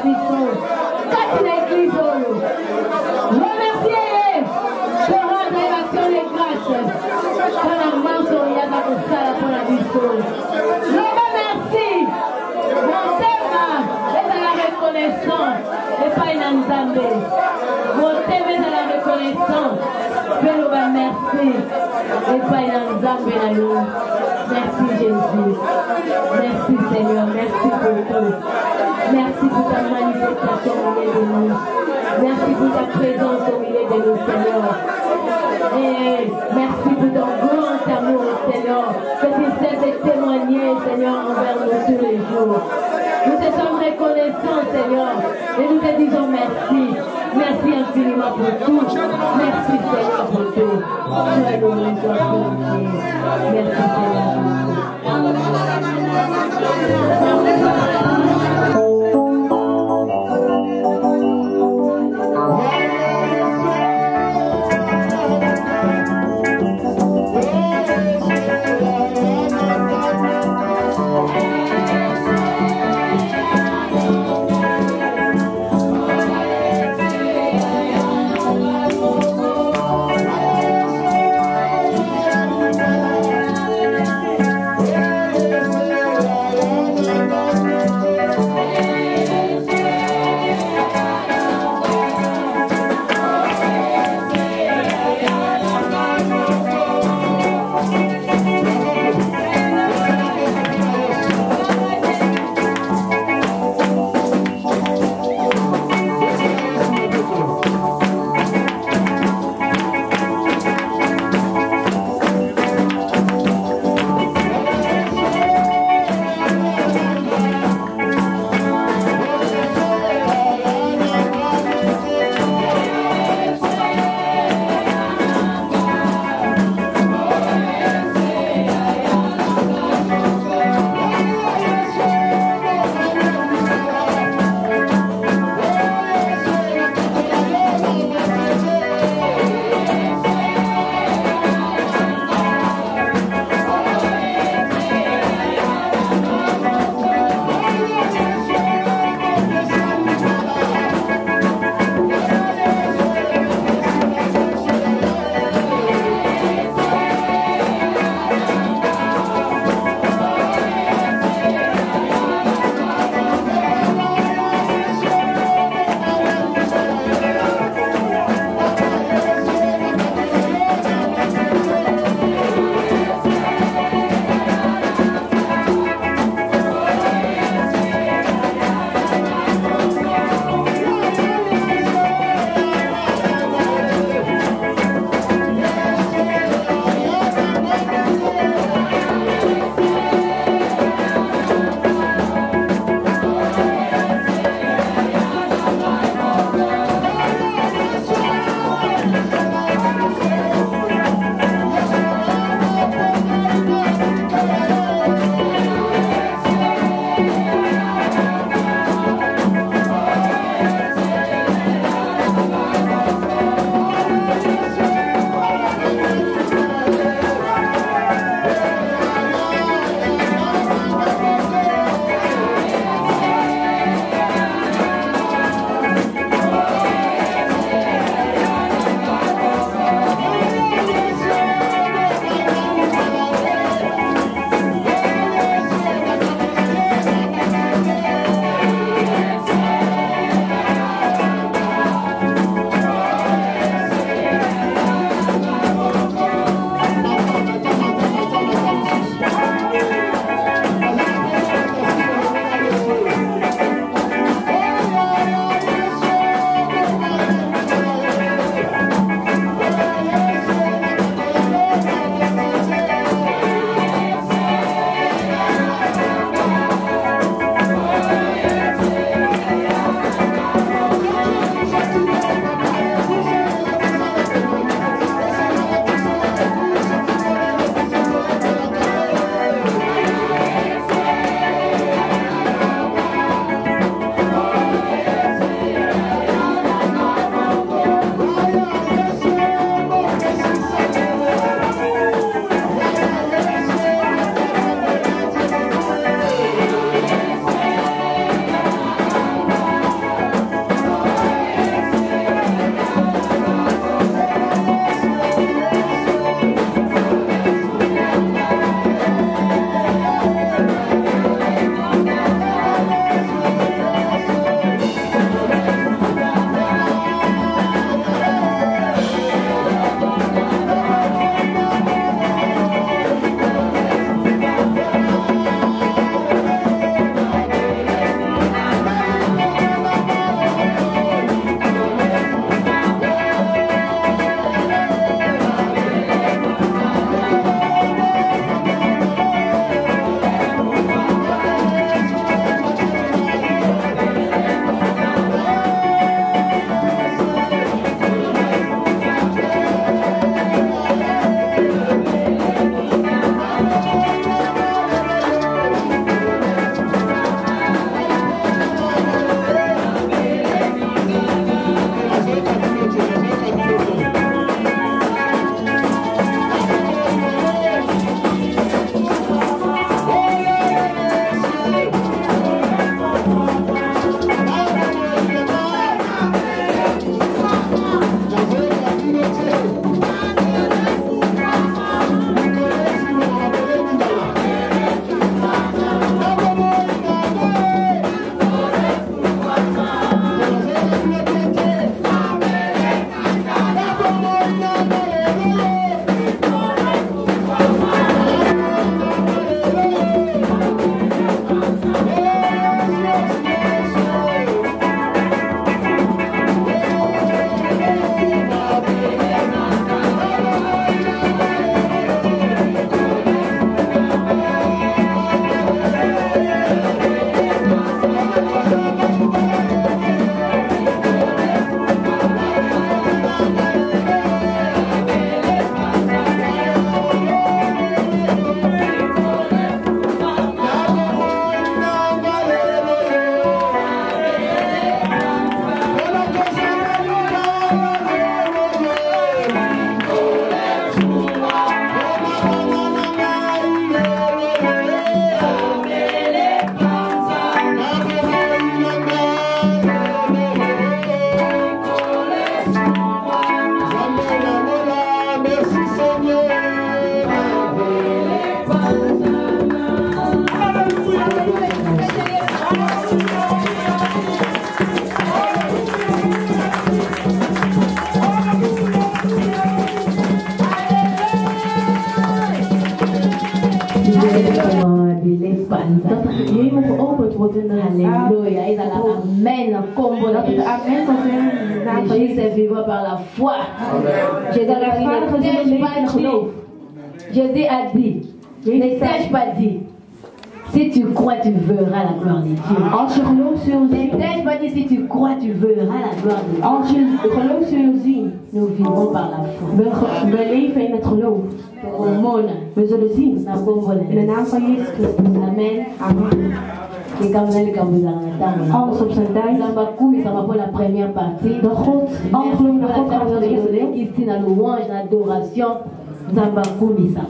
bénédiction. Quand l'église, remerciez de rendre l'action de grâce. Pour la marche, il y a dans le salle pour la vie. Je remercie. Mon thème est à la reconnaissance. Et pas une Nzambé. Mon thème est à la reconnaissance. Fais-le merci. Et pas une Nzambé. Merci Jésus. Merci Seigneur. Merci pour tout. Merci pour ta manifestation au milieu de nous. Merci pour ta présence au milieu de nous, Seigneur. Et merci pour ton grand amour, Seigneur, que tu sais de témoigner, Seigneur, envers nous tous les jours. Nous te sommes reconnaissants, Seigneur, et nous te disons merci. Merci infiniment pour tout. Merci, Seigneur, pour tout. Sois loué, sois glorifié. Merci, Seigneur. Yeah. Die hemel geopend wordt in de Alléluia. Ils ont l'amen. Comme on a dit. Amen van zijn Jésus est vivant par la foi. Jésus a dit, ne t'ai-je pas dit, si tu crois, tu verras la gloire de Dieu. Als je gelooft, zul je zien. Ne t'ai-je pas dit, si tu crois, tu verras la gloire de Dieu. Als je gelooft, zul je zien. Nous vivons par la foi. We leven in het geloof. We zullen zien. In de naam van Jezus Christus. Amen. Amen. Alles op zijn tijd. Ça va pour la première partie. De God, afgelopen de God gaat de eerste deel. Ici, dans louange, dans l'adoration.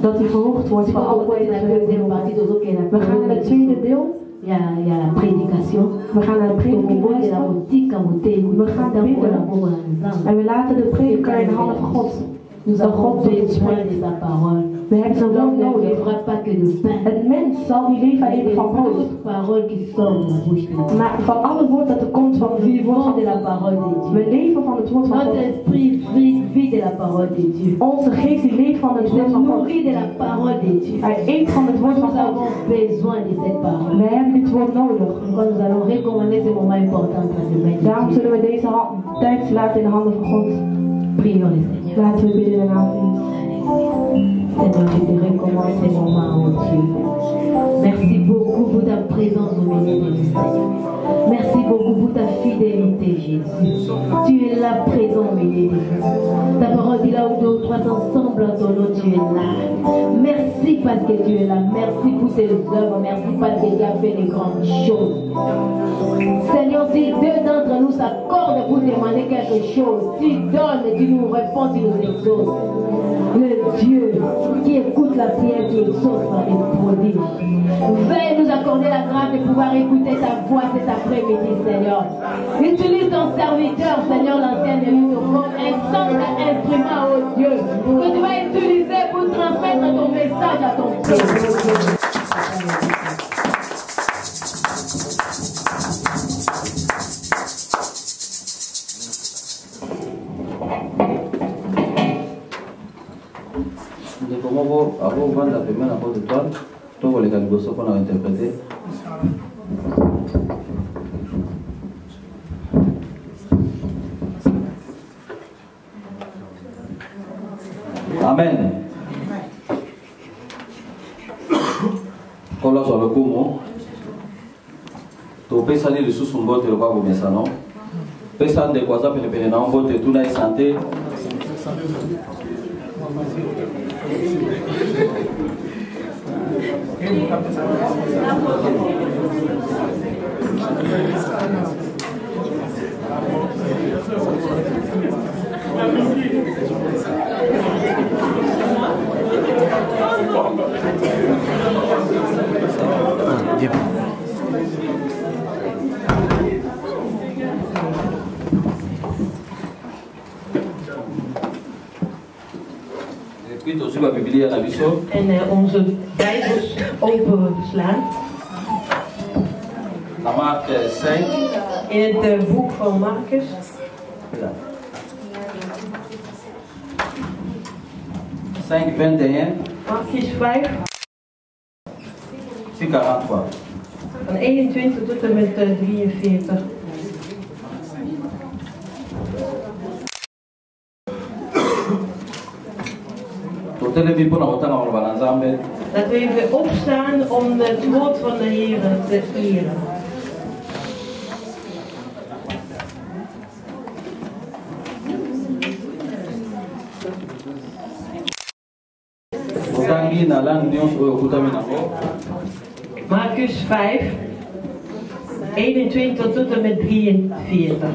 Dat hij verhoogd wordt van alle We gaan naar het tweede deel. Il y a la prédication. We gaan naar de prediking. We gaan bidden. En we laten de prediker in de handen van God. Nous avons besoin de sa parole. We hebben zijn woord Ne nodig. vivra pas que de pain. Het mens zal niet leven alleen van brood. Parole qui sort de la bouche de Dieu. Maar van alle woord dat er komt van het woord Vivons de la parole de Dieu. We leven van het woord van God. Notre esprit vit de la parole de Dieu. Onze geest die leeft van het woord van God. Nourrit de la parole de Dieu. Hij eet van het woord van Nous God. avons besoin de cette parole. We hebben dit woord nodig. Nous allons recommander ce moment important pour la semaine. Daarom zullen we deze tijd laten in de handen van God. Prions le Seigneur. Laten we bidden in de naam van Jezus. Seigneur, je te recommande ces moments, oh Dieu. Merci beaucoup pour ta présence au milieu de nous, Seigneur. Merci beaucoup pour ta fidélité, Jésus. Tu es là présent au milieu de nous. Ta parole dit là où deux ou trois ensemble en ton nom, tu es là. Merci parce que tu es là. Merci pour tes œuvres. Merci parce que tu as fait de grandes choses. Seigneur, si deux d'entre nous s'accordent pour demander quelque chose, tu donnes, tu nous réponds, tu nous exauces. Le Dieu qui écoute la prière, qui exauce par les prodiges. Veuille nous accorder la grâce de pouvoir écouter ta voix cet après-midi, Seigneur. Utilise ton serviteur, Seigneur, l'ancien de l'île, comme un simple instrument, oh Dieu, que tu vas utiliser pour transmettre ton message à ton peuple. Avant de vendre la première à votre étoile, tout les calibres qu'on a interprété. Amen. Comme là sur le coup, tu peux salir le sous son botte et le bas au message, non? Tu peux salir de quoi ça pour le pénétrer en botte et tout là santé. En onze Bijbels openslaan. In het boek van Marcus. Marcus 5. Van 21 tot en met 43. Laten we even opstaan om het woord van de Heer te eren. Marcus 5, 21 tot en met 43.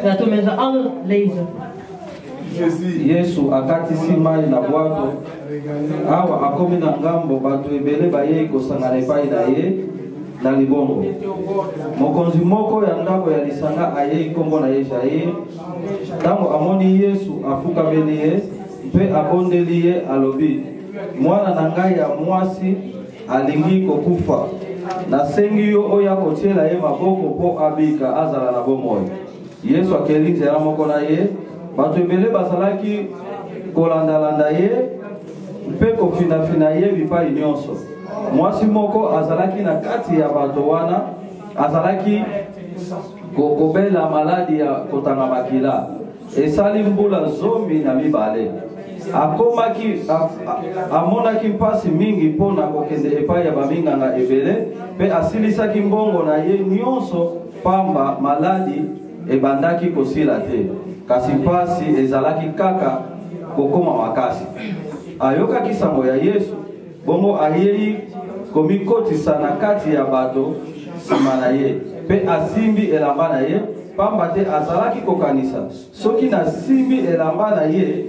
Laten we met z'n allen lezen. Yesu akatisi mai na bwato awa akomi na ngambo bato ebele baye kosangana epai na ye na libongo. Mokonzi moko ya ndako ya lisanga aye nkombo na ye Jair. Ntango amoni Yesu afukameli ye mpe abondeli ye alobi, mwana na ngai ya mwasi alingi kokufa, nasengi yo oya kotiela ye maboko mpo abika azala na bomoi. Yesu akeli nzela moko na ye, bato ebele bazalaki kolandalanda ye mpe kofinafina ye bipai nyonso. Mwasi moko azalaki na kati ya bato wana azalaki kokobela maladi ya kotanga makila. Esali mbula zomi na mibale. Amonaki mpasi mingi mpona kokende epai ya baminganga ebele pe asilisaki mbongo na ye nyonso pamba maladi ebandaki kosila te. Kasi mpasi ezalaki kaka kokoma makasi. Ayokaki sango ya Yesu bongo ayei komikotisa na kati ya bato nsima na ye pe asimbi elamba na ye pamba te azalaki kokanisa soki nasimbi elamba na ye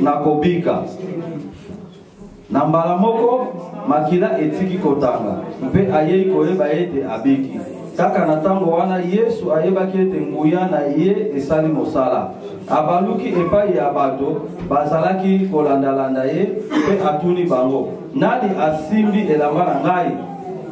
nakobika. Na mbala moko makila etiki kotanga mpe ayei koyeba ete abiki. Kaka na tango wana Yesu ayebaki ete nguya na ye esali mosala. Abaluki epai ya bato bazalaki kolandalanda ye pe atuni bango, nani asimbi elamba na ngai?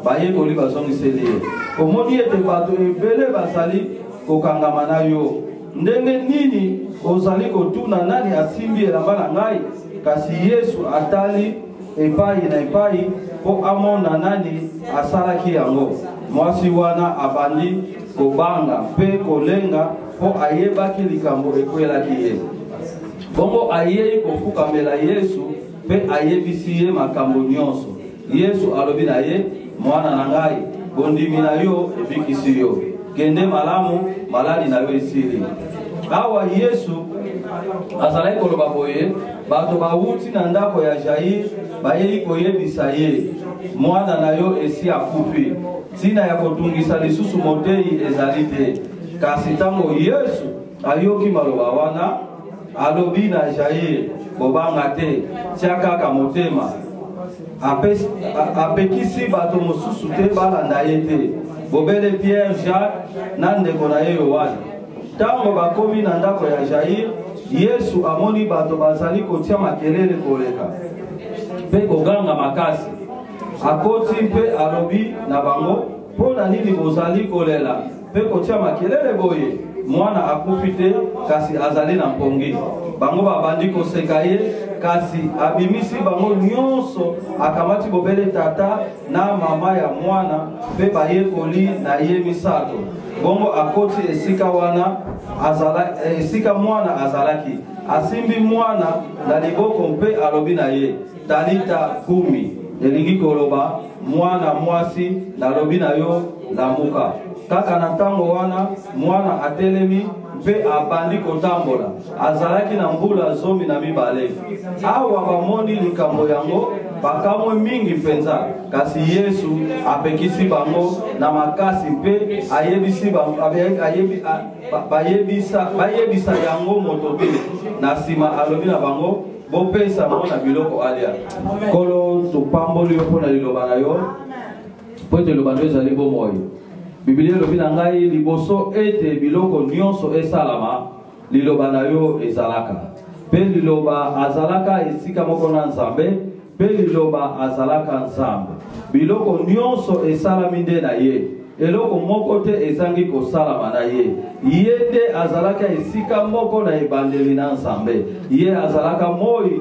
Bayekoli bazongiseli ye, omoni ete bato ebele bazali kokangama na yo. Ndenge nini ozali kotuna nani asimbi elamba na ngai? Kasi Yesu atali epai na epai po amona nani asalaki yango. Mwasi wana abandi kobanga pe kolenga po ayebaki likambo ekwelaki ye. Bongo ayei kofukamela Yesu pe ayebisi ye makambo nyonso. Yesu alobi na ye, mwana na ngai, bondimi na yo ebikisi yo. Kende malamu, maladi na yo esili. Awa Yesu azalaki koloba boye, bato bawuti na ndako ya Jair bayei koyebisa ye, mwana na yo esi akufi. Tina ya kotungisa lisusu motei ezali te. Kasi tango Yesu ayoki maloba wana, alobi na Jair, bobanga te, tia kaka motema. Apekisi bato mosusu te balanda ye te. Bobele Pierre, Jacques, na ndeko na ye Yohane. Tango bakomi na ndako ya Jair, Yesu amoni bato bazali kotia makelele koleka pe koganga makasi. Akoti mpe alobi na bango, pona nini bozali kolela pe kotia makelele boye? Mwana akufi te, kasi azali na mpongi. Bango babandi koseka ye, kasi abimisi bango nyonso, akamati bobele tata na mama ya mwana pe bayekoli na ye misato. Bongo akoti esika wana esika mwana azalaki. Asimbi mwana na liboko mpe alobi na ye, talita kumi. Elingi koloba, mwana mwasi nalobi na yo lamuka. Kaka na tango wana mwana atelemi mpe abandi kotambola. Azalaki na mbula zomi na mibale. Awa bamoni likambo yango bakamwe mingi penza. Kasi Yesu apekisi bango na makasi mpe bayebisa yango motobe. Na sima alobi na bango, bopesa mona biloko alia. Kolo tupamboli yo pona liloba na yo. Po te loba ezali bomoi. Biblia lobi na ngai liboso ete biloko nyonso esalama, liloba na yo ezalaka. Pe liloba azalaka esika moko na Nzambe, pe liloba azalaka Nzambe. Biloko nyonso esalami nde na ye. Eloko moko te ezangi kosalama na ye. Ye te azalaka esika moko na ebandeli na Nzambe. Ye azalaka moi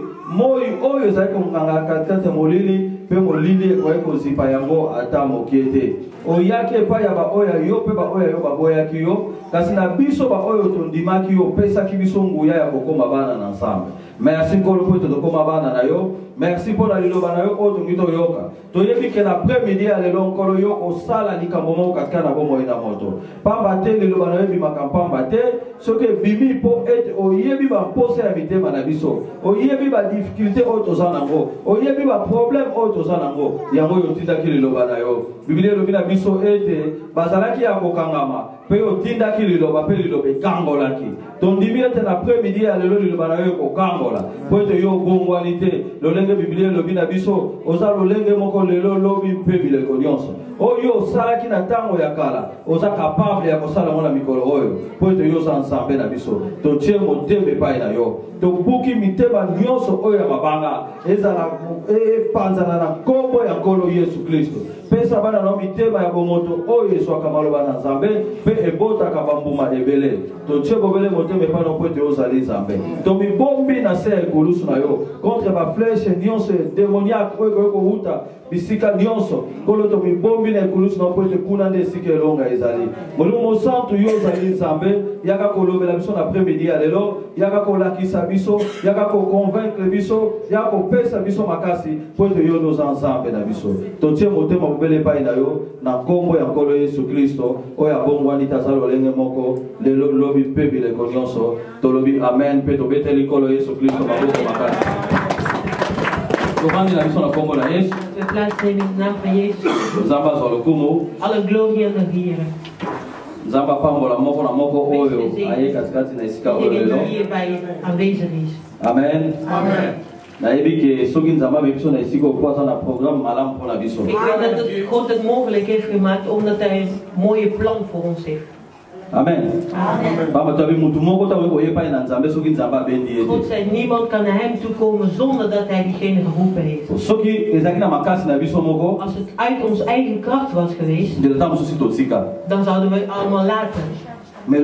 oyo ezali konganga katikati molili pe molili ekoki kozipa yango ata mokie te. Oyaki epai ya baoya yo pe baoya yo baboyaki yo, kasi na biso baoyo tondimaki yo pesaki biso nguya ya kokoma bana na Nzambe. Merci Nkolo po tokoma bana na yo. Merci pour la liloba na yo oyo tongi toyoka. Toyebi ke na après-midi ya lelo Nkolo yo osala likambo moko katika na bomoi na moto. Pamba te liloba na yo bimaka pamba te, soki bimi po ete oyebi bamposa ya mitema na biso. Oyebi ba difficulté oyo toza nango. Oyebi ba problème oyo toza nango. Yango yo tindaki liloba na yo. Biblia lobi na biso ete bazalaki ya kokangama pe otindaki liloba pe liloba ekangolaki. Tondimi ete na après-midi ya lelo liloba na yo kokangola po ete yo bongwani te. Lolenge Biblia lobi na biso oza lolenge moko lelo lobi mpe bileko nyonso. oyo salaki na tango ya kala oza capable ya kosala mona mikolo oyo po ete yo za nzambe na biso totie motema epai na yo tobuki mitema nyonso oyo ya mabanga ezala epanzana na nkombo ya nkolo Yesu Kristo pesa bana na mitema ya bomoto oyo eswaka maloba na nzambe pe ebotaka bambuma ebele totie bobele motema epai na po ete ozali nzambe tomibombi na se ya ekulusu na yo contre bafleshe nyonso demoniaque oyo koyokowuta bisika nyonso kolo tomibombi na ekulusu na po ete kuna nde esika elonga ezali molimo mosantu yo ozali nzambe yaka kolobela biso na après-midi ya lelo yaka kolakisa biso yaka koconvaincre biso yaka kopesa biso makasi po ete yo noza nzambe na biso totie motema bobele epai na yo na nkombo ya nkolo Yesu Kristo oyo abongwani taza lolenge moko lelo lobi mpe bileko nyonso tolobi amen mpe tobeteli nkolo Yesu Kristo maboko makasi Tovandi na biso na nkombo na Yesu. We plaatsen in de naam van Jezus. Nzamba za lokumu. Alle glorie en de Heer. Nzamba pambola moko na moko oyo aye katikati na esika oyo lelo. Iedereen die hierbij aanwezig is. Amen. Amen. Nayebi ke soki nzamba be biso na esika okwaza na programme malamu mpona biso. Ik weet dat God het mogelijk heeft gemaakt omdat hij een mooie plan voor ons heeft. Amen. Amen. God zei, niemand kan naar hem toe komen zonder dat hij diegene geroepen heeft. Als het uit onze eigen kracht was geweest, dan zouden we het allemaal laten. Maar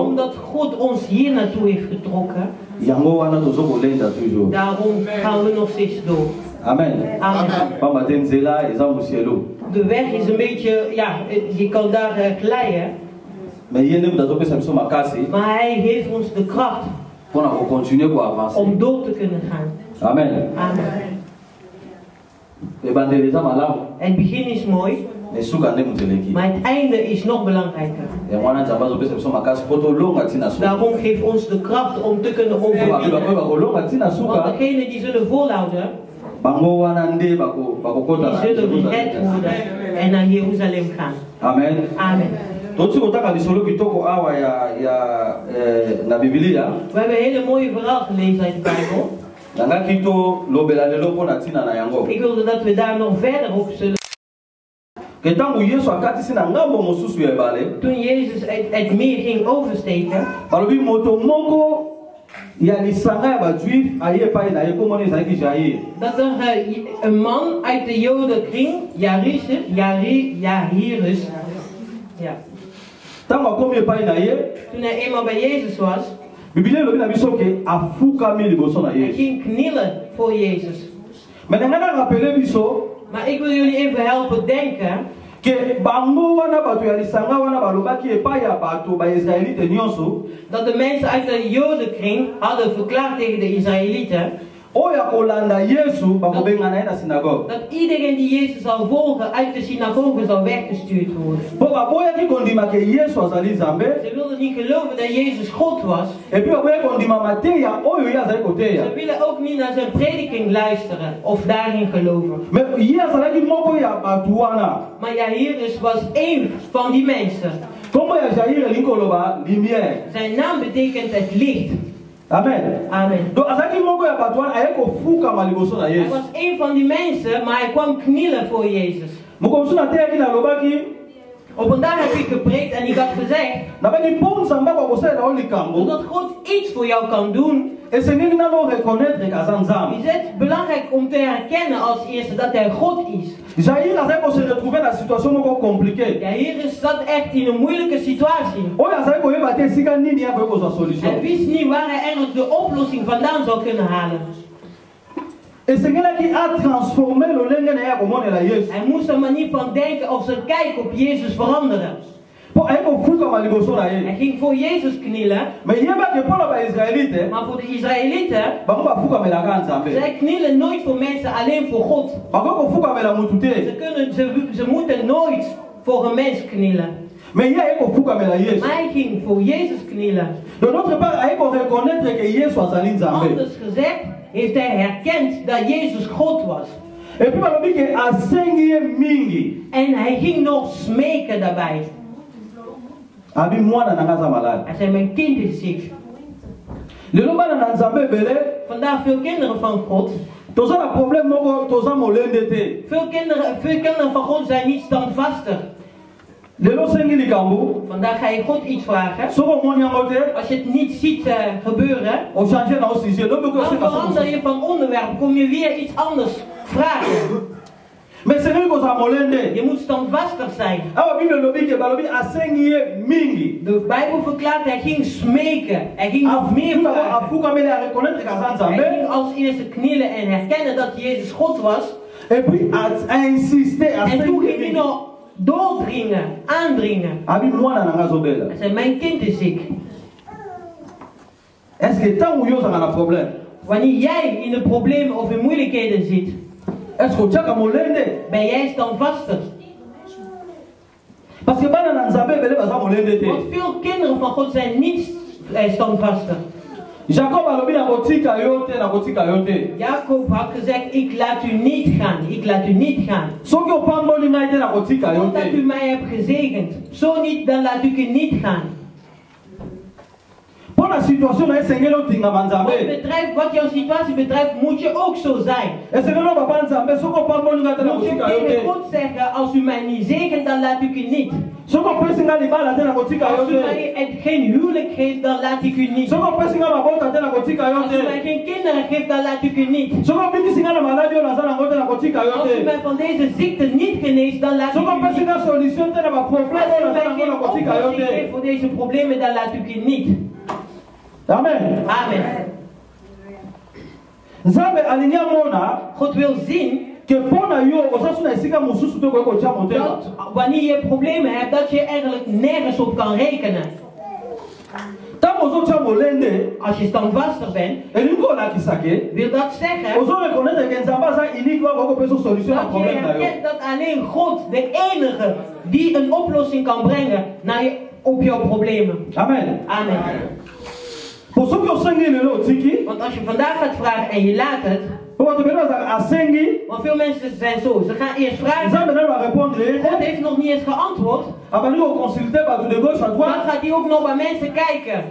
omdat God ons hier naartoe heeft getrokken, daarom gaan we nog steeds door. Amen. Amen. De weg is een beetje, ja, je kan daar glijden. Maar hij heeft ons de kracht om door te kunnen gaan. Amen. Amen. Het begin is mooi, maar het einde is nog belangrijker. Daarom geeft ons de kracht om te kunnen overwinnen. Want degenen die zullen volhouden, die zullen gered worden en naar Jeruzalem gaan. Amen. Amen. We hebben een hele mooie verhaal gelezen uit de Bijbel. Ik wilde dat we daar nog verder op zullen. Toen Jezus het meer ging oversteken, dat er een man uit de Jodenkring, Jairus, ja. Toen hij eenmaal bij Jezus was, hij ging knielen voor Jezus. Maar ik wil jullie even helpen denken dat de mensen uit de Jodenkring hadden verklaard tegen de Israëlieten dat iedereen die Jezus zou volgen uit de synagoge zou weggestuurd worden. Ze wilden niet geloven dat Jezus God was. Ze willen ook niet naar zijn prediking luisteren of daarin geloven. Maar Jairus was één van die mensen. Zijn naam betekent het licht. Amen. Amen. Hij was een van die mensen, maar hij kwam knielen voor Jezus. Op een dag heb ik gepreekt en ik had gezegd dat God iets voor jou kan doen. Is het belangrijk om te herkennen als eerste dat hij God is. Jairus zat echt in een moeilijke situatie. Hij wist niet waar hij eigenlijk de oplossing vandaan zou kunnen halen. Hij moest er maar niet van denken of zijn kijk op Jezus veranderen. Hij ging voor Jezus knielen. Maar voor de Israëlieten, zij knielen nooit voor mensen, alleen voor God. Ze moeten nooit voor een mens knielen. Maar hij ging voor Jezus knielen. Anders gezegd heeft hij herkend dat Jezus God was. En hij ging nog smeken daarbij. Hij zei, mijn kind is ziek. Vandaag veel kinderen van God Veel kinderen van God zijn niet standvastig. Vandaag ga je God iets vragen. Als je het niet ziet gebeuren, dan verander je van onderwerp. Kom je weer iets anders vragen. Je moet standvastig zijn. De Bijbel verklaart, hij ging smeken. Hij ging nog meer vragen. Hij ging als eerste knielen en herkennen dat Jezus God was. En toen ging hij nog doordringen, aandringen. Hij zei, mijn kind is ziek. Wanneer jij in de problemen of in moeilijkheden zit, ben jij standvastig? Want veel kinderen van God zijn niet standvastig. Jacob had gezegd, ik laat u niet gaan, ik laat u niet gaan. Omdat u mij hebt gezegend, zo niet, dan laat ik u niet gaan. Wat jouw situatie betreft, moet je ook zo zijn. Moet je tegen God zeggen, als u mij niet zegent, dan laat ik u niet. Als u mij geen huwelijk geeft, dan laat ik u niet. Als u mij geen kinderen geeft, dan laat ik u niet. Als u mij van deze ziekte niet geneest, dan laat ik u niet. Als u mij geen oplossing geeft voor deze problemen, dan laat ik u niet. Amen. Amen. God wil zien dat wanneer je problemen hebt, dat je eigenlijk nergens op kan rekenen. Als je standvastig bent, wil dat zeggen dat je herkent dat alleen God de enige die een oplossing kan brengen op jouw problemen. Amen. Amen. Want als je vandaag gaat vragen en je laat het, want veel mensen zijn zo, ze gaan eerst vragen, God heeft nog niet eens geantwoord, dan gaat hij ook nog bij mensen kijken,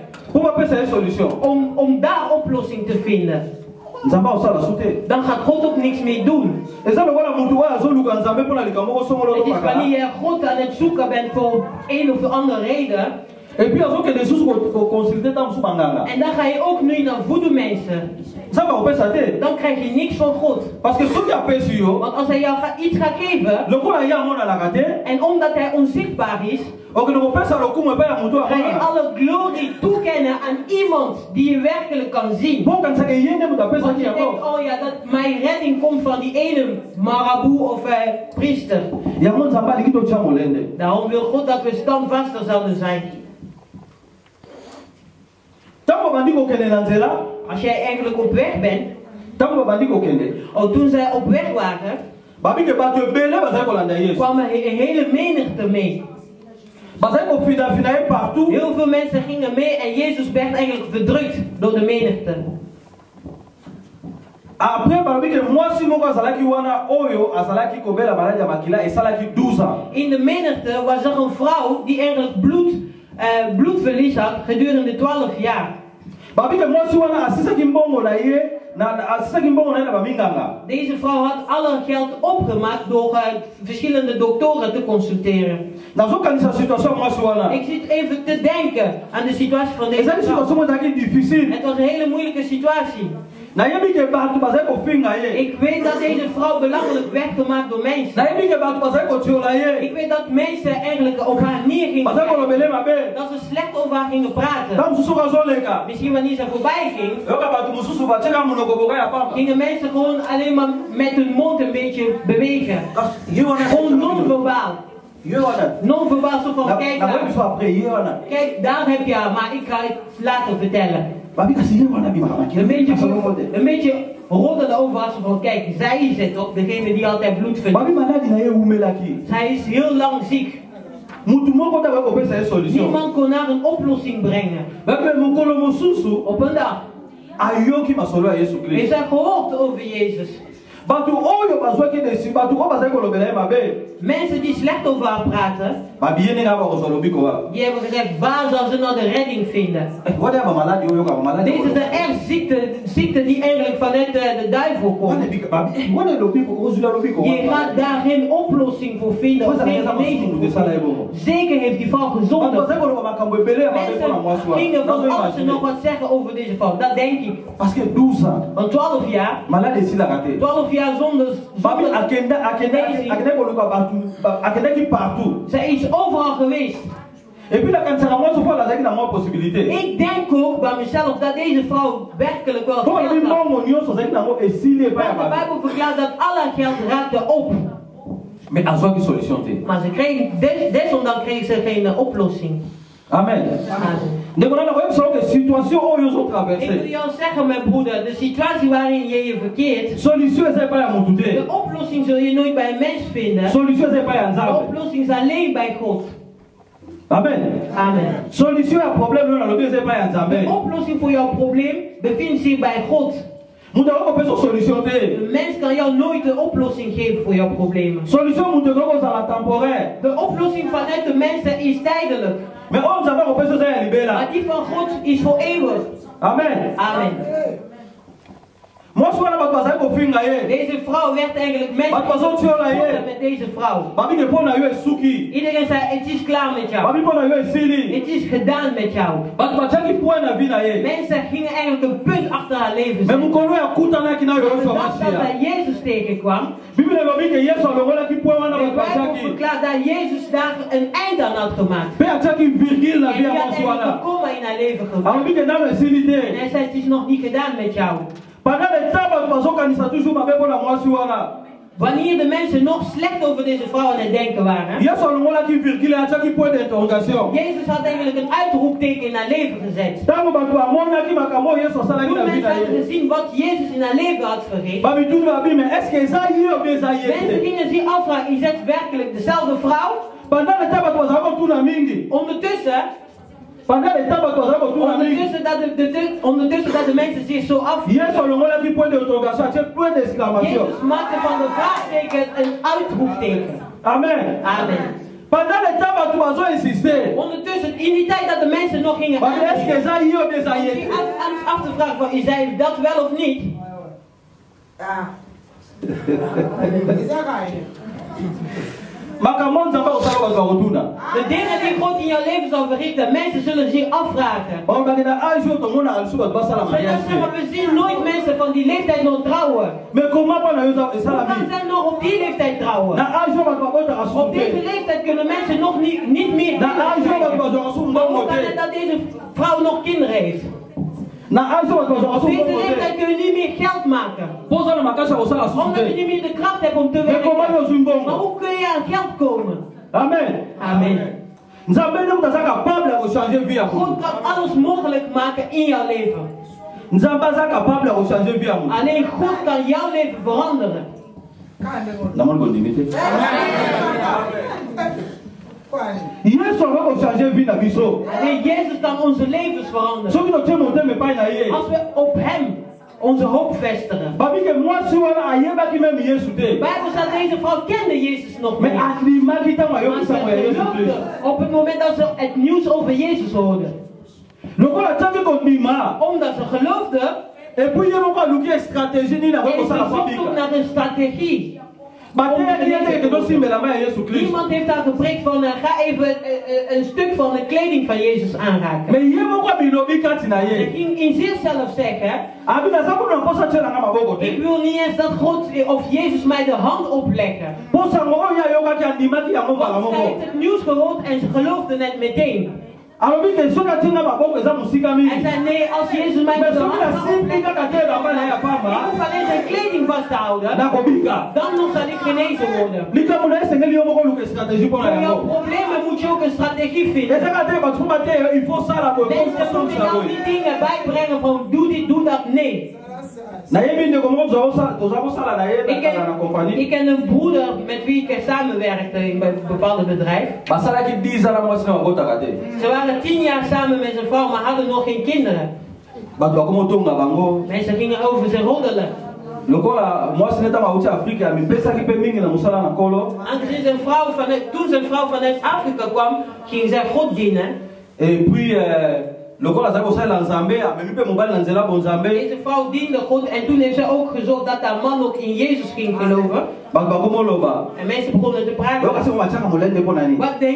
om daar oplossing te vinden. Dan gaat God ook niks meer doen. Het is wanneer je God aan het zoeken bent voor een of andere reden. En dan ga je ook nu naar voodoo-mensen. Dan krijg je niks van God. Want als hij jou iets gaat geven, en omdat hij onzichtbaar is, ga je alle glorie toekennen aan iemand die je werkelijk kan zien. Want je denkt, oh ja, dat mijn redding komt van die ene marabout of priester. Daarom wil God dat we standvastig zouden zijn. Als jij eigenlijk op weg bent, toen zij op weg waren, kwam er een hele menigte mee. Heel veel mensen gingen mee en Jezus werd eigenlijk verdrukt door de menigte. In de menigte was er een vrouw die eigenlijk bloedverlies had gedurende 12 jaar. Deze vrouw had alle geld opgemaakt door verschillende doktoren te consulteren. Ik zit even te denken aan de situatie van deze vrouw. Het was een hele moeilijke situatie. Ik weet dat deze vrouw belachelijk werd gemaakt door mensen. Ik weet dat mensen eigenlijk op haar neer gingen kijken. Dat ze slecht over haar gingen praten. Misschien wanneer ze voorbij ging, gingen mensen gewoon alleen maar met hun mond een beetje bewegen. Gewoon non-verbaal. Non-verbaal, zo van kijk daar heb je haar, maar ik ga het later vertellen. Een beetje roddelen over als van kijk, zij is het toch, degene die altijd bloed verdient. Zij is heel lang ziek. Niemand kon haar een oplossing brengen. Op een dag heeft zij gehoord over Jezus. Mensen die slecht over haar praten, Die hebben gezegd, waar zal ze nou de redding vinden? Deze is een erg ziekte die eigenlijk vanuit de duivel komt. Je gaat daar geen oplossing voor vinden of geen genezing voor vinden. Zeker heeft die vrouw gezondigd. Mensen gingen van alles en nog wat zeggen over deze vrouw. Dat denk ik. Want 12 jaar. 12 jaar zonder zij is overal geweest. Ik denk ook bij mezelf dat deze vrouw werkelijk wel geld had. Maar de Bijbel verklaart dat alle geld raakte op. Maar ze kregen, desondanks kregen ze geen oplossing. Amen. Ik wil jou zeggen, mijn broeder, de situatie waarin je je verkeert, de oplossing zul je nooit bij een mens vinden. De oplossing is alleen bij God. Amen. Amen. De oplossing voor jouw probleem bevindt zich bij God. De mens kan jou nooit de oplossing geven voor jouw problemen. De oplossing vanuit de mensen is tijdelijk. Maar die van God is voor eeuwig. Amen. Amen. Deze vrouw werd eigenlijk mensen met deze vrouw. Iedereen zei, het is klaar met jou. Het is gedaan met jou. Mensen gingen eigenlijk een punt achter haar leven zetten. Dat zij Jezus tegenkwam. De Bijbel verklaart dat Jezus daar een eind aan had gemaakt. En die had eigenlijk een komma in haar leven gemaakt. En hij zei, het is nog niet gedaan met jou. Wanneer de mensen nog slecht over deze vrouw aan het denken waren, Jezus had eigenlijk een uitroepteken in haar leven gezet. Toen mensen hadden gezien wat Jezus in haar leven had verricht, mensen gingen zich afvragen, is het werkelijk dezelfde vrouw? Ondertussen dat de mensen zich zo af. Jezus maakte van de vraagteken een uitroepteken. Amen. Amen. Ondertussen, in die tijd dat de mensen nog gingen af te vragen van, is hij dat wel of niet? De dingen die God in jouw leven zal verrichten, mensen zullen zich afvragen. We zien nooit mensen van die leeftijd nog trouwen. Hoe kan zij nog op die leeftijd trouwen? Op deze leeftijd kunnen mensen nog niet meer. Maar hoe kan het dat deze vrouw nog kinderen heeft? Op deze leeftijd kun je niet meer geld maken. Omdat je niet meer de kracht hebt om te werken. Maar hoe kun je aan geld komen? Amen. Amen. God kan alles mogelijk maken in jouw leven. Alleen God kan jouw leven veranderen. Jezus kan onze levens veranderen. Als we op hem onze hoop vestigen. De Bijbel staat, deze vrouw kende Jezus nog niet. Maar ze geloofde op het moment dat ze het nieuws over Jezus hoorden. Omdat ze geloofden. En ze zochten ook naar een strategie. Niemand heeft daar gepreekt van, ga even een stuk van de kleding van Jezus aanraken. Hij ging in zichzelf zeggen, ik wil niet eens dat God of Jezus mij de hand opleggen. Want hij heeft het nieuws gehoord en ze geloofden het meteen. Hij zei, nee, als Jezus mij de hand opleggen, ik hoef alleen zijn kleding vast te houden, dan nog zal ik genezen worden. Voor jouw problemen moet je ook een strategie vinden. Mensen moeten jou die dingen bijbrengen van doe dit, doe dat, nee. Ik ken een broeder met wie ik samenwerkte in een bepaald bedrijf. Ze waren 10 jaar samen met zijn vrouw, maar hadden nog geen kinderen. Mensen gingen over ze roddelen. Aangezien zijn vrouw toen zijn vrouw vanuit Afrika kwam, ging zij God dienen. Et puis, deze vrouw diende God en toen heeft zij ook gezorgd dat haar man ook in Jezus ging geloven. En mensen begonnen te praten.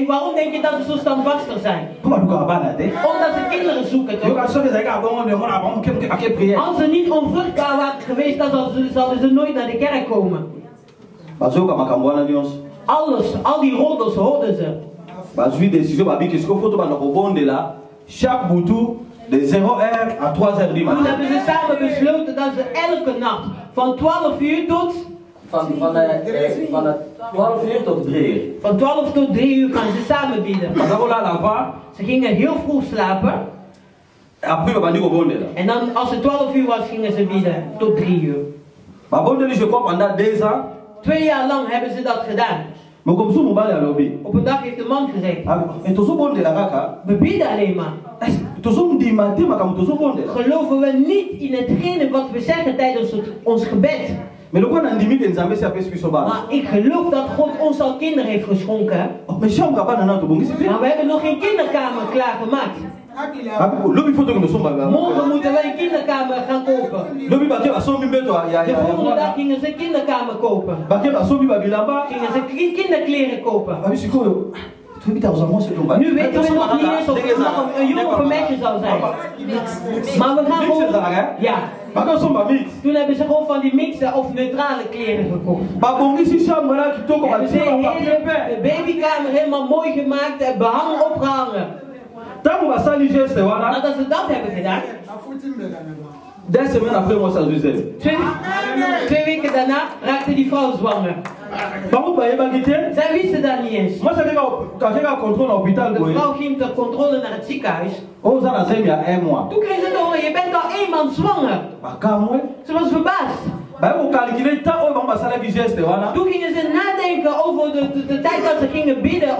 Waarom denk je dat ze zo standvastig zijn? Omdat ze kinderen zoeken toch? Als ze niet onvruchtbaar waren geweest, dan zouden ze nooit naar de kerk komen. Al die roddels hoorden ze. Chaque boutou de 0h à 3h du matin. Toen hebben ze samen besloten dat ze elke nacht van 12 uur tot... Van 12 uur tot 3 uur. Van 12 tot 3 uur gaan ze samen bieden. Ze gingen heel vroeg slapen. En dan als het 12 uur was, gingen ze bieden tot 3 uur. 2 jaar lang hebben ze dat gedaan. Op een dag heeft de man gezegd: we bidden alleen maar. Geloven we niet in hetgene wat we zeggen tijdens ons gebed. Maar ik geloof dat God ons al kinderen heeft geschonken. Maar we hebben nog geen kinderkamer klaargemaakt. Morgen moeten wij een kinderkamer gaan kopen. De volgende dag gingen ze een kinderkamer kopen. Gingen ze kinderkleren kopen. Nu weten we nog niet eens of het nog een jongen of een meisje zal zijn. Maar we gaan gewoon... Ja. Toen hebben ze gewoon van die mixen of neutrale kleren gekocht. Hebben ze de babykamer helemaal mooi gemaakt en behang opgehangen. Nadat ze dat hebben gedaan, 2 weken daarna raakte die vrouw zwanger. Zij wisten dat niet eens. De vrouw ging ter controle naar het ziekenhuis. Toen kreeg ze te horen: je bent al 1 maand zwanger. Ze was verbaasd. Toen gingen ze nadenken over de tijd dat ze gingen bidden.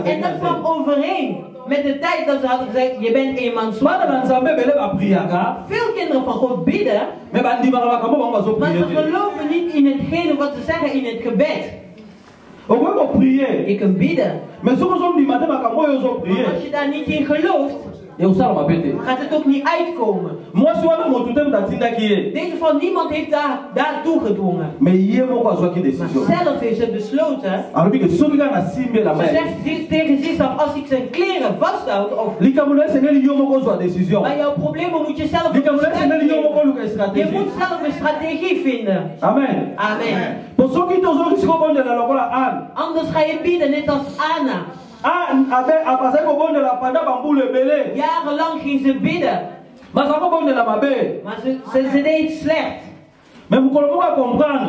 En dat kwam overeen met de tijd dat ze hadden gezegd: je bent 1 maand zwanger. Veel kinderen van God bidden, maar ze geloven niet in hetgene wat ze zeggen in het gebed. Je kunt bidden, maar als je daar niet in gelooft, gaat het ook niet uitkomen. Deze van niemand heeft daartoe gedwongen. Maar zelf heeft ze besloten. Ze zegt tegen zichzelf: als ik zijn kleren vasthoud, maar jouw problemen moet je zelf besluiten. Je moet zelf een strategie vinden. Amen. Amen. Anders ga je bidden net als Anna. Jarenlang ging ze bidden. Maar ze deed slecht.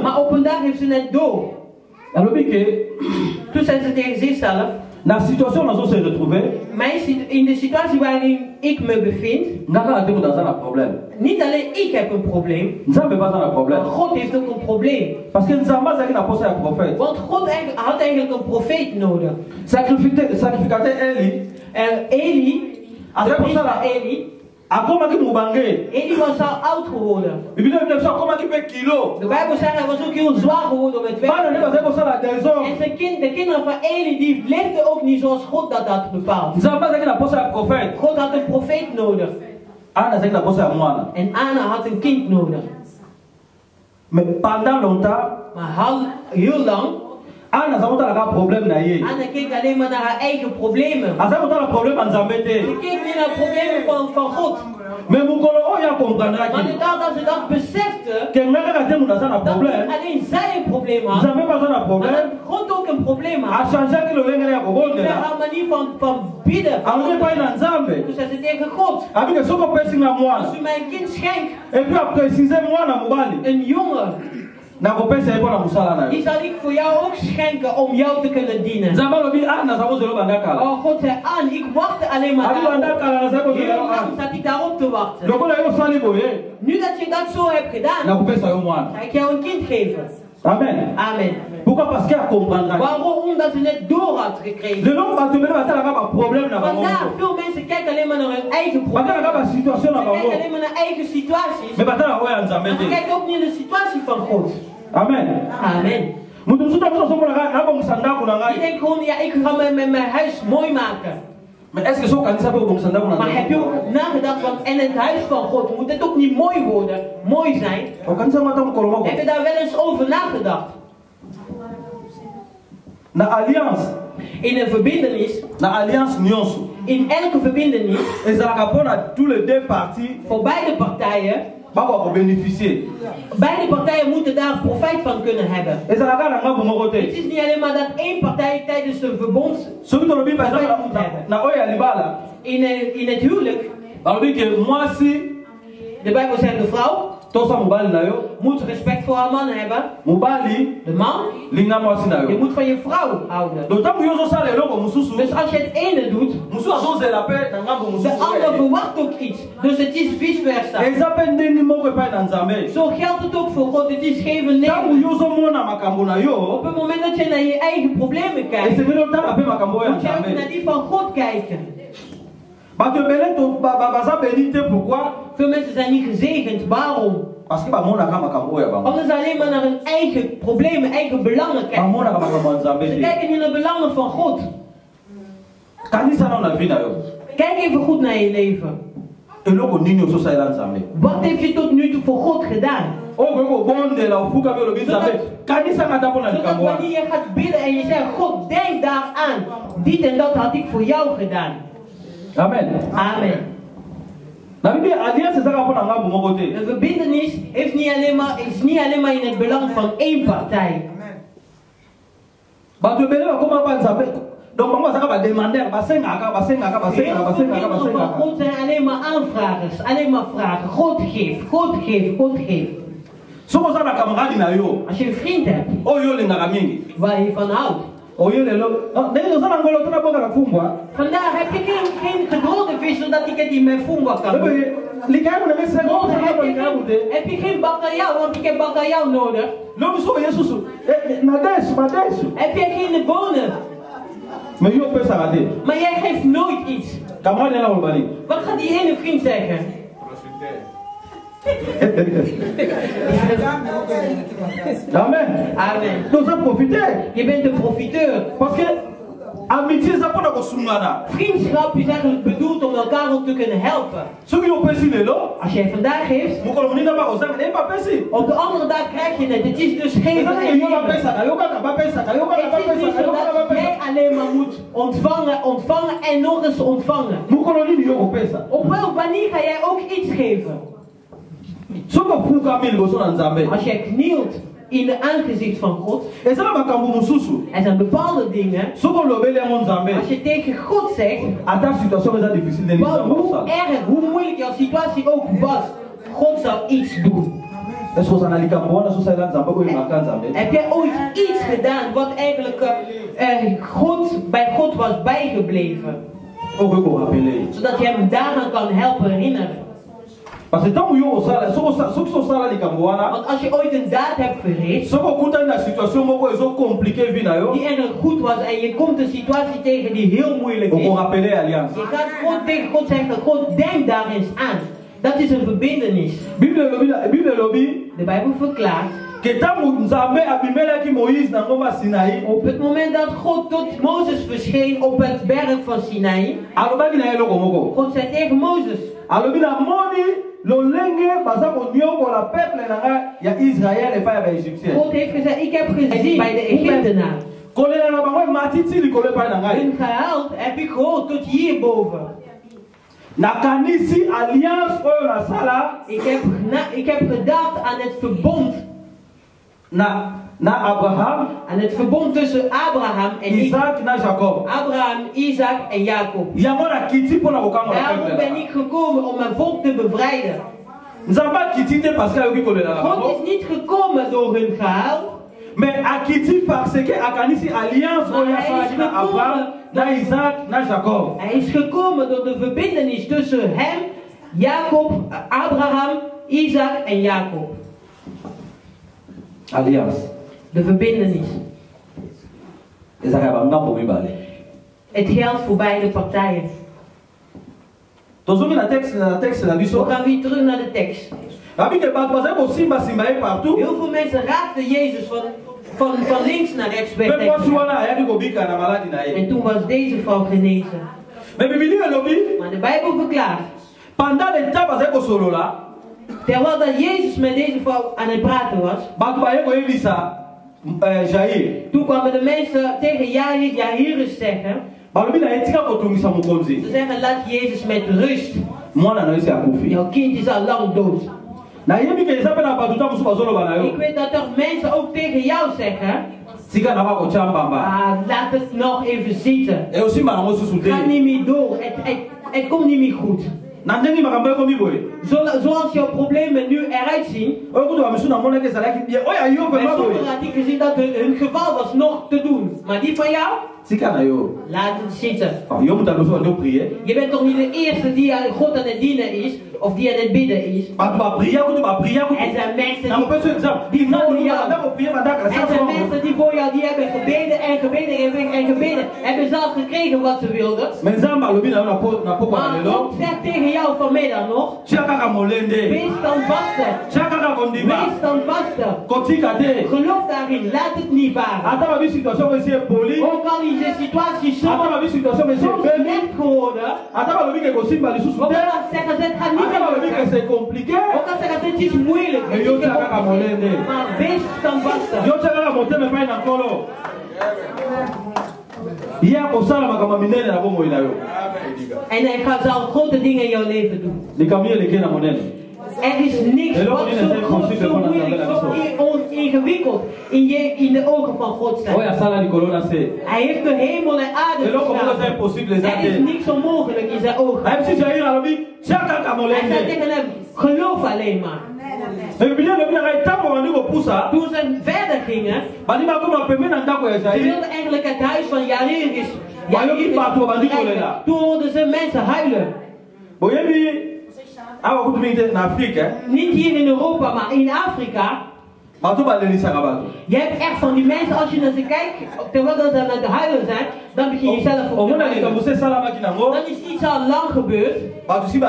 Maar op een dag heeft ze net door. Toen zei ze tegen zichzelf: in de situatie waarin ik me bevind, niet alleen ik heb een probleem, maar God heeft ook een probleem. Want God had eigenlijk een profeet nodig. Eli was al oud geworden. De Bijbel zegt hij was ook heel zwaar geworden met werk. En de kinderen van Eli die leefden ook niet zoals God dat had bepaald. God had een profeet nodig. En Anna had een kind nodig. Maar heel lang Anna keek alleen maar naar haar eigen problemen. Ze keek niet naar problemen van God. Maar de dag dat ze dat besefte, dat alleen zij een probleem had, maar dat God ook een probleem had. Ze haar manier van bidden. Toen zei ze tegen God: als u mij een kind schenkt, een jongen, die zal ik voor jou ook schenken om jou te kunnen dienen. Oh, God zei: aan, ik wachtte alleen maar daarop. Heel lang zat ik daarop te wachten. Nu dat je dat zo hebt gedaan, ga ik jou een kind geven. Amen. Amen. Pourquoi? Parce qu'elle comprendra. Waarom? Omdat ze het door had gekregen. Le nom va te mettre un problème dans Vandaag, veel mensen kijken alleen maar naar hun eigen probleem. Ze kijken alleen maar naar eigen situaties. Maar ze kijken ook niet naar de situatie van God. Amen. Amen. Je denkt gewoon, ja, ik ga mijn huis mooi maken. Maar heb je ook nagedacht van, en het huis van God, moet het ook niet mooi worden, mooi zijn? Heb je daar wel eens over nagedacht? Na alliance. In een verbintenis. Na alliance nyonso. In elke verbintenis. Tous les deux parties. Voor beide partijen. Beide partijen moeten daar profijt van kunnen hebben. Het is niet alleen maar dat één partij tijdens de verbond profijt moet hebben. In het huwelijk. De Bijbel zegt de vrouw moet respect voor haar man hebben. De man, je moet van je vrouw houden. Dus als je het ene doet, de ander verwacht ook iets. Dus het is vice versa. Zo geldt het ook voor God. Het is geven nemen. Op het moment dat je naar je eigen problemen kijkt, moet je ook naar die van God kijken. Veel mensen zijn niet gezegend. Waarom? Omdat ze alleen maar naar hun eigen problemen, eigen belangen kijken. Ze kijken niet naar de belangen van God. Kijk even goed naar je leven. Wat heeft je tot nu toe voor God gedaan? Zodat wanneer je gaat bidden en je zegt, God, denk daar aan. Dit en dat had ik voor jou gedaan. Amen. Amen. Een verbintenis is niet alleen maar in het belang van één partij. Heel veel van God zijn alleen maar aanvragers, alleen maar vragen. God geeft, God geeft, God geeft. Als je een vriend hebt waar je van houdt. Vandaag heb je geen gedroogde vis zodat ik het in mijn fumba kan doen. Heb je geen bacalhau, want ik heb bacalhau nodig. Heb je geen bonen. Maar jij geeft nooit iets. Wat gaat die ene vriend zeggen? Amen. Amen. Dus een profiteur. Je bent een profiteur. Vriendschap is eigenlijk bedoeld om elkaar ook te kunnen helpen. Als jij vandaag geeft, op de andere dag krijg je het. Het is dus geven en nemen. Het is niet zo dat jij alleen maar moet ontvangen en nog eens ontvangen. Op welke manier ga jij ook iets geven? Als jij knielt in het aangezicht van God, er zijn bepaalde dingen. Als je tegen God zegt, hoe erg, hoe moeilijk jouw situatie ook was, God zal iets doen. Heb jij ooit iets gedaan wat eigenlijk bij God was bijgebleven? Zodat je hem daaraan kan helpen herinneren. Want als je ooit een daad hebt verricht die eigenlijk goed was en je komt een situatie tegen die heel moeilijk is, je gaat gewoon tegen God zeggen, God, denk daar eens aan. Dat is een verbintenis. De Bijbel verklaart op het moment dat God tot Mozes verscheen op het berg van Sinaï, God zei tegen Mozes, God heeft gezegd, ik heb gezien bij de Egyptenaren. Hun gehuild heb ik gehoord tot hierboven. Ik heb gedacht aan het verbond. Abraham. Aan het verbond tussen Abraham en Isaac en Jacob. Abraham, Isaac en Jacob. Daarom ben ik gekomen om mijn volk te bevrijden. God is niet gekomen door hun gehuil. Mais akiti parce que akanisi alliance na Abraham, na Isaac, na Jacob. Hij is gekomen door de verbintenis tussen hem, Jacob, Abraham, Isaac en Jacob. Alliance. de verbindenis. Het geldt voor beide partijen. We gaan weer terug naar de tekst. Heel veel mensen raakten Jezus van links naar rechts weg. En toen was deze vrouw genezen. Maar de Bijbel verklaart. Terwijl dat Jezus met deze vrouw aan het praten was. Toen kwamen de mensen tegen Jairus zeggen. Ze zeggen, laat Jezus met rust. Jouw kind is al lang dood. Ik weet dat er mensen ook tegen jou zeggen. Laat het nog even zitten. Ga niet meer door. Het komt niet meer goed. Zoals jouw problemen nu eruit zien. En soms had ik gezien dat hun geval was nog te doen. Maar die van jou? Laat het zitten. Je bent toch niet de eerste die aan God aan het dienen is, of die aan het bidden is. Er zijn mensen die voor jou, die hebben gebeden en gebeden en gebeden, hebben zelf gekregen wat ze wilden. Maar God zegt tegen jou vanmiddag nog, wees standvastig. Wees standvastig. Geloof daarin, laat het niet varen. Ook al is de situatie zo slecht geworden. Ook al zeggen ze het gaat niet meer. Ook al zeggen ze het is moeilijk. Maar wees standvastig. En hij zal grote dingen in jouw leven doen. Er is niks wat zo moeilijk, zo ingewikkeld in de ogen van God zijn. Hij heeft de hemel en aarde geschapen. Er is niks onmogelijk in zijn ogen. Hij zei tegen hem, geloof alleen maar. Toen ze verder gingen, ze wilden eigenlijk het huis van Jairus. Toen hoorden ze mensen huilen. Niet hier in Europa, maar in Afrika. Je hebt echt van die mensen, als je naar ze kijkt, terwijl ze aan het huilen zijn, dan begin je zelf op te huilen. Dan is iets al lang gebeurd. Mensen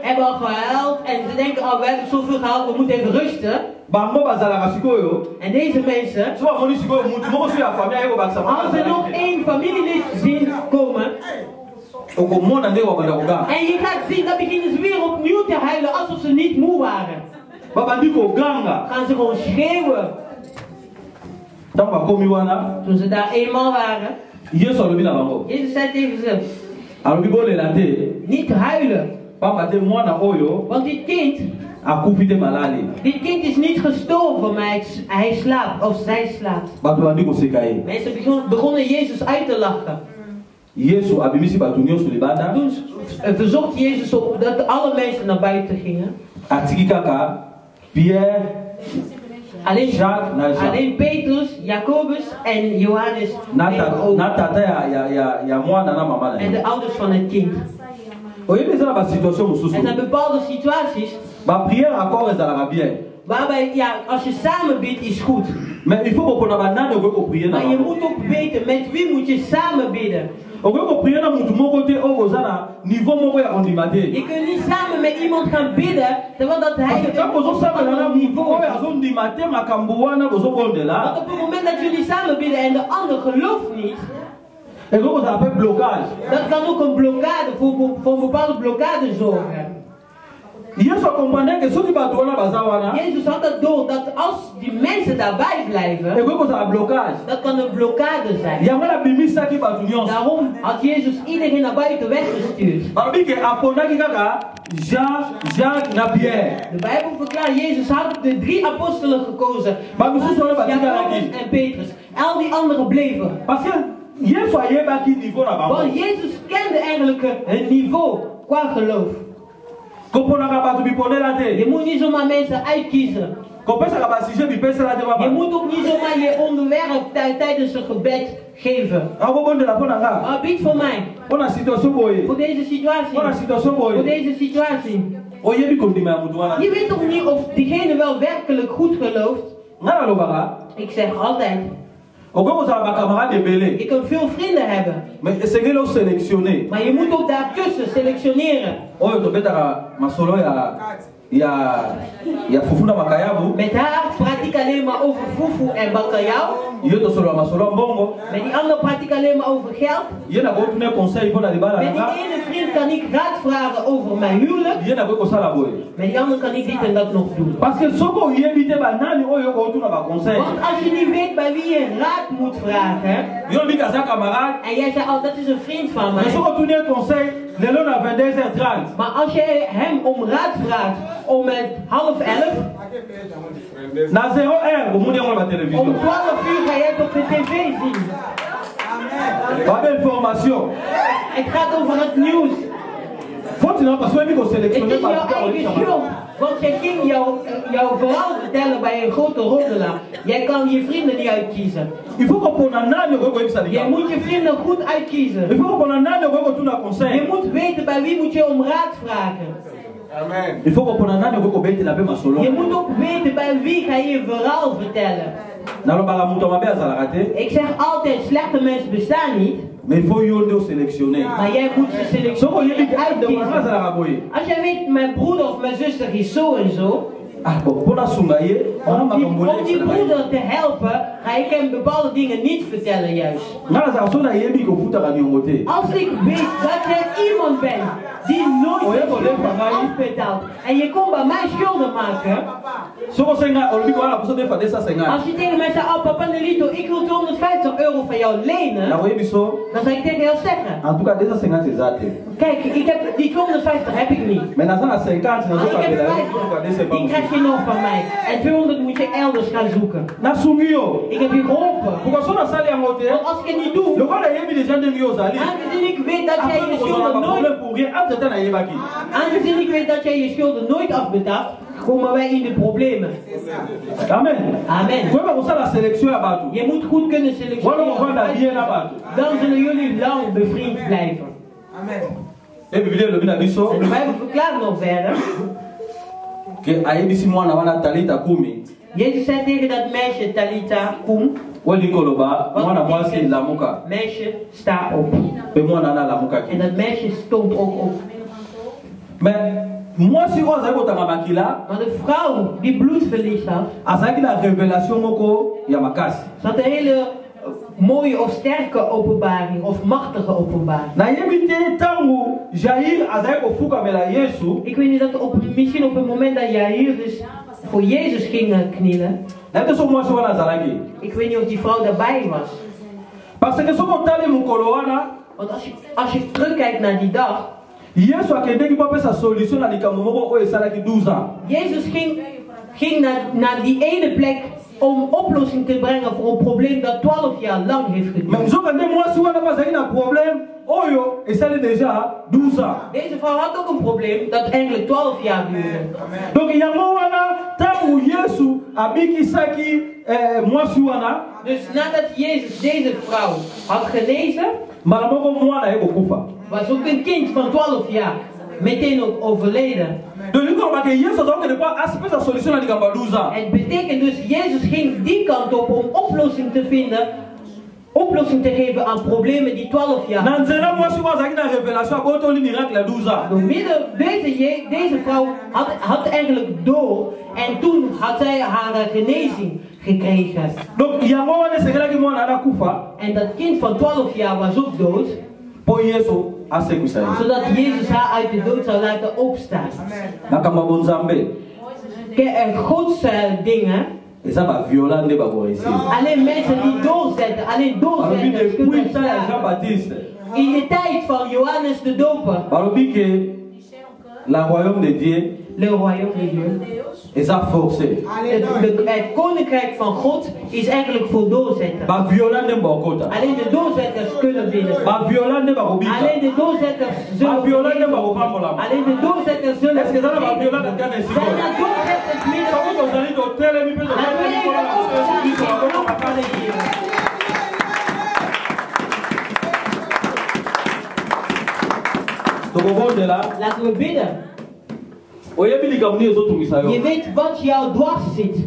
hebben al gehuild en ze denken, oh, we hebben zoveel gehaald, we moeten even rusten. En deze mensen, als ze nog één familielid zien komen, en je gaat zien, dan beginnen ze weer opnieuw te huilen alsof ze niet moe waren. Gaan ze gewoon schreeuwen. Toen ze daar eenmaal waren, Jezus zei tegen ze, niet huilen. Want dit kind is niet gestorven, maar hij slaapt of zij slaapt. Mensen begonnen Jezus uit te lachen. Toen verzocht Jezus op dat alle mensen naar buiten gingen. Alleen Petrus, Jacobus en Johannes bleven over. En de ouders van het kind. Er zijn bepaalde situaties waarbij, ja, als je samen bidt is goed. Maar je moet ook weten met wie moet je samen bidden. Je kunt niet samen met iemand gaan bidden terwijl dat hij op een niveau is. Want op het moment dat jullie samen bidden en de ander gelooft niet, dat kan ook een blokkade voor een bepaalde blokkade zorgen. Jezus had dat door dat als die mensen daarbij blijven, dat kan een blokkade zijn. Daarom had Jezus iedereen naar buiten weggestuurd. De Bijbel verklaart, Jezus had de 3 apostelen gekozen, Jacobus en Petrus. Al die anderen bleven. Want Jezus kende eigenlijk het niveau qua geloof. Je moet niet zomaar mensen uitkiezen. Je moet ook niet zomaar je onderwerp tijdens een gebed geven. Bid voor mij. Voor deze situatie. Voor deze situatie. Je weet toch niet of diegene wel werkelijk goed gelooft? Ik zeg altijd. Je kunt veel vrienden hebben. Maar je moet ook daartussen selectioneren. Met haar praat ik alleen maar over fufu en bakayao. Met die andere praat ik alleen maar over geld. Met die ene vriend kan ik raad vragen over mijn huwelijk. Met die andere kan ik dit en dat nog doen. Want als je niet weet bij wie je raad moet vragen. En jij zei, oh dat is een vriend van mij. Maar als je hem om raad vraagt om het 10:30. Om 12 uur ga je het op de tv zien. Het gaat over het nieuws. Het is jouw eigen schuld. Want jij ging jouw verhaal vertellen bij een grote roddelaar. Jij kan je vrienden niet uitkiezen. Jij moet je vrienden goed uitkiezen. Je moet weten bij wie moet je om raad vragen. Amen. Je moet ook weten bij wie ga je verhaal vertellen. Ik zeg altijd, slechte mensen bestaan niet. Mais il faut sélectionner. Maar jij moet ze selectioneren. Als jij weet, mijn broeder of mijn zuster is zo en zo. Om die broeder te helpen, ga ik hem bepaalde dingen niet vertellen juist. Als ik weet dat jij iemand bent die nooit schulden afbetaalt en je komt bij mij schulden maken. Als je tegen mij zegt, oh papa Nelito, ik wil €250 van jou lenen. Dan zou ik tegen jou zeggen. Kijk, die 250 heb ik niet. Ik heb 50. Die krijg je nog van mij. En 200 moet je elders gaan zoeken. Ik heb je geholpen. Want als ik het niet doe, aangezien ik weet dat jij je schulden nooit afbetaalt, komen wij in de problemen. Amen. Amen. Je moet goed kunnen selectioneren. Dan zullen jullie lang bevriend blijven. Amen. En de Bijbel verklaart nog verder. Jezus zei tegen dat meisje Talita kum. Meisje, sta op. En dat meisje stond ook op. Maar de vrouw die bloedverlies had, ze had een hele mooie of sterke openbaring of machtige openbaring. Ik weet niet dat misschien op het moment dat Jair dus voor Jezus ging knielen. Ik weet niet of die vrouw daarbij was. Want als je terugkijkt naar die dag. Jezus ging naar die ene plek om oplossing te brengen voor een probleem dat 12 jaar lang heeft geduurd. Deze vrouw had ook een probleem dat eigenlijk 12 jaar duurde. Dus nadat Jezus deze vrouw had genezen, was ook een kind van 12 jaar meteen ook overleden. Het betekent dus, Jezus ging die kant op om oplossing te vinden, oplossing te geven aan problemen die 12 jaar. Door middel deze vrouw had eigenlijk door en toen had zij haar genezing gekregen. En dat kind van 12 jaar was ook dood. Zodat Jezus haar uit de dood zou laten opstaan. Gods dingen. Alleen mensen die doorzetten. Alleen doorzetten. In de tijd van Johannes de Doper. Le royaume de Dieu is forcé. Het koninkrijk van God is eigenlijk voor doorzetten. Alleen de doorzetters kunnen binnen. Alleen de doorzetters zullen binnen. Alleen de doorzetters zullen binnen. Zijn er doorzetters midden? Laten we bidden. Je weet wat jou dwars zit.